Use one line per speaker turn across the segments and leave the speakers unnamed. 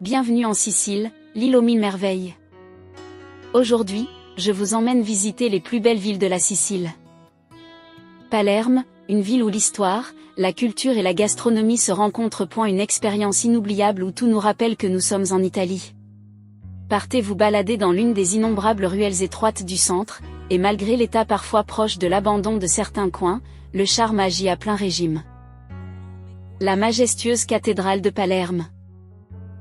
Bienvenue en Sicile, l'île aux mille merveilles. Aujourd'hui, je vous emmène visiter les plus belles villes de la Sicile. Palerme, une ville où l'histoire, la culture et la gastronomie se rencontrent. Une expérience inoubliable où tout nous rappelle que nous sommes en Italie. Partez vous balader dans l'une des innombrables ruelles étroites du centre, et malgré l'état parfois proche de l'abandon de certains coins, le charme agit à plein régime. La majestueuse cathédrale de Palerme.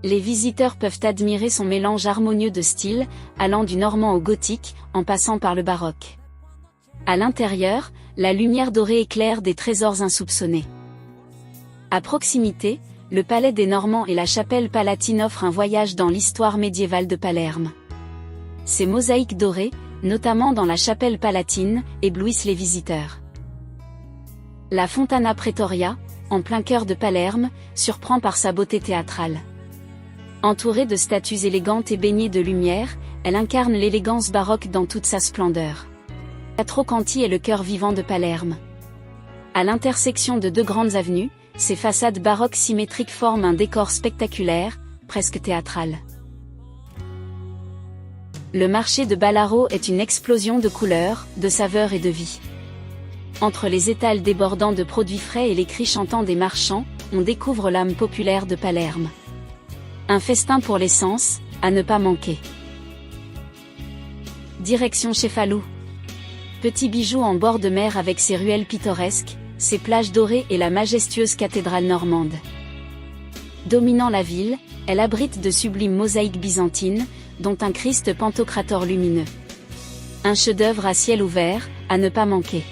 Les visiteurs peuvent admirer son mélange harmonieux de styles, allant du normand au gothique, en passant par le baroque. À l'intérieur, la lumière dorée éclaire des trésors insoupçonnés. À proximité, le palais des Normands et la chapelle palatine offrent un voyage dans l'histoire médiévale de Palerme. Ces mosaïques dorées, notamment dans la chapelle palatine, éblouissent les visiteurs. La Fontana Pretoria, en plein cœur de Palerme, surprend par sa beauté théâtrale. Entourée de statues élégantes et baignée de lumière, elle incarne l'élégance baroque dans toute sa splendeur. La Trocanti est le cœur vivant de Palerme. À l'intersection de deux grandes avenues, ses façades baroques symétriques forment un décor spectaculaire, presque théâtral. Le marché de Ballarò est une explosion de couleurs, de saveurs et de vie. Entre les étals débordant de produits frais et les cris chantants des marchands, on découvre l'âme populaire de Palerme. Un festin pour les sens, à ne pas manquer. Direction Cefalù. Petit bijou en bord de mer avec ses ruelles pittoresques, ses plages dorées et la majestueuse cathédrale normande. Dominant la ville, elle abrite de sublimes mosaïques byzantines, dont un Christ pantocrator lumineux. Un chef-d'œuvre à ciel ouvert, à ne pas manquer.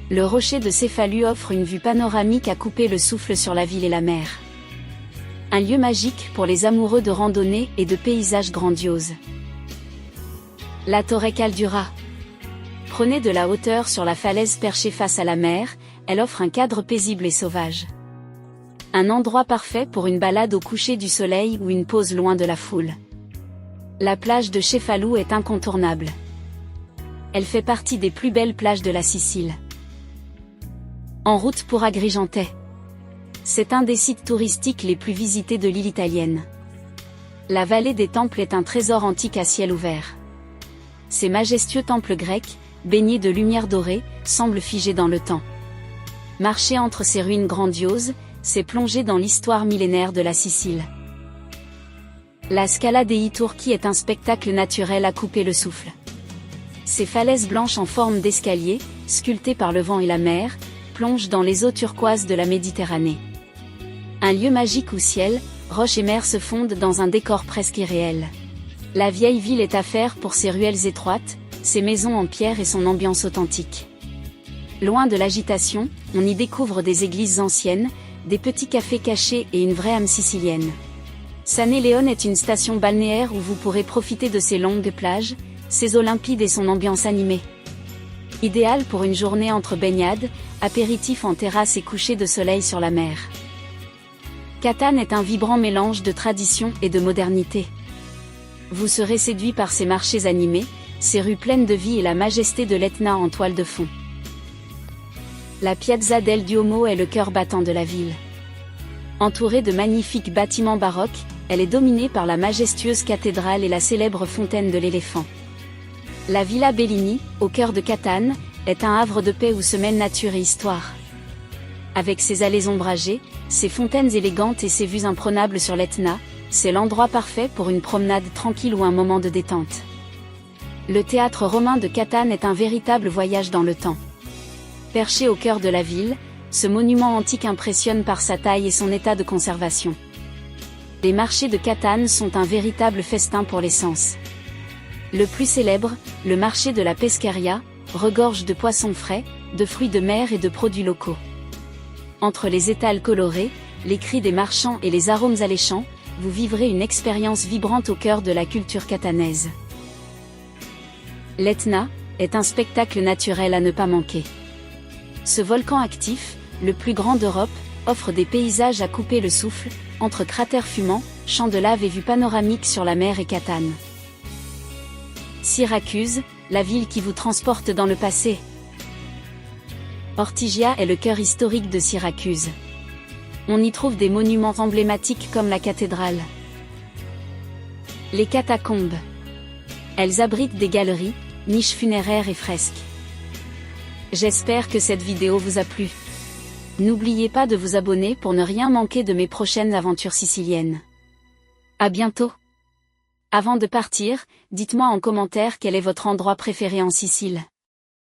Le rocher de Cefalù offre une vue panoramique à couper le souffle sur la ville et la mer. Un lieu magique pour les amoureux de randonnée et de paysages grandioses. La Torre Caldura. Prenez de la hauteur sur la falaise perchée face à la mer, elle offre un cadre paisible et sauvage. Un endroit parfait pour une balade au coucher du soleil ou une pause loin de la foule. La plage de Cefalù est incontournable. Elle fait partie des plus belles plages de la Sicile. En route pour Agrigente. C'est un des sites touristiques les plus visités de l'île italienne. La vallée des temples est un trésor antique à ciel ouvert. Ces majestueux temples grecs, baignés de lumière dorée, semblent figés dans le temps. Marcher entre ces ruines grandioses, c'est plonger dans l'histoire millénaire de la Sicile. La Scala dei Turchi est un spectacle naturel à couper le souffle. Ces falaises blanches en forme d'escalier, sculptées par le vent et la mer, plongent dans les eaux turquoises de la Méditerranée. Un lieu magique où ciel, roche et mer se fondent dans un décor presque irréel. La vieille ville est à faire pour ses ruelles étroites, ses maisons en pierre et son ambiance authentique. Loin de l'agitation, on y découvre des églises anciennes, des petits cafés cachés et une vraie âme sicilienne. San Eleone est une station balnéaire où vous pourrez profiter de ses longues plages, ses eaux limpides et son ambiance animée. Idéal pour une journée entre baignades, apéritifs en terrasse et coucher de soleil sur la mer. Catane est un vibrant mélange de tradition et de modernité. Vous serez séduit par ses marchés animés, ses rues pleines de vie et la majesté de l'Etna en toile de fond. La Piazza del Duomo est le cœur battant de la ville. Entourée de magnifiques bâtiments baroques, elle est dominée par la majestueuse cathédrale et la célèbre fontaine de l'éléphant. La Villa Bellini, au cœur de Catane, est un havre de paix où se mêlent nature et histoire. Avec ses allées ombragées, ses fontaines élégantes et ses vues imprenables sur l'Etna, c'est l'endroit parfait pour une promenade tranquille ou un moment de détente. Le théâtre romain de Catane est un véritable voyage dans le temps. Perché au cœur de la ville, ce monument antique impressionne par sa taille et son état de conservation. Les marchés de Catane sont un véritable festin pour les sens. Le plus célèbre, le marché de la Pescheria, regorge de poissons frais, de fruits de mer et de produits locaux. Entre les étals colorés, les cris des marchands et les arômes alléchants, vous vivrez une expérience vibrante au cœur de la culture catanaise. L'Etna est un spectacle naturel à ne pas manquer. Ce volcan actif, le plus grand d'Europe, offre des paysages à couper le souffle, entre cratères fumants, champs de lave et vues panoramiques sur la mer et Catane. Syracuse, la ville qui vous transporte dans le passé. Ortigia est le cœur historique de Syracuse. On y trouve des monuments emblématiques comme la cathédrale. Les catacombes. Elles abritent des galeries, niches funéraires et fresques. J'espère que cette vidéo vous a plu. N'oubliez pas de vous abonner pour ne rien manquer de mes prochaines aventures siciliennes. À bientôt. Avant de partir, dites-moi en commentaire quel est votre endroit préféré en Sicile.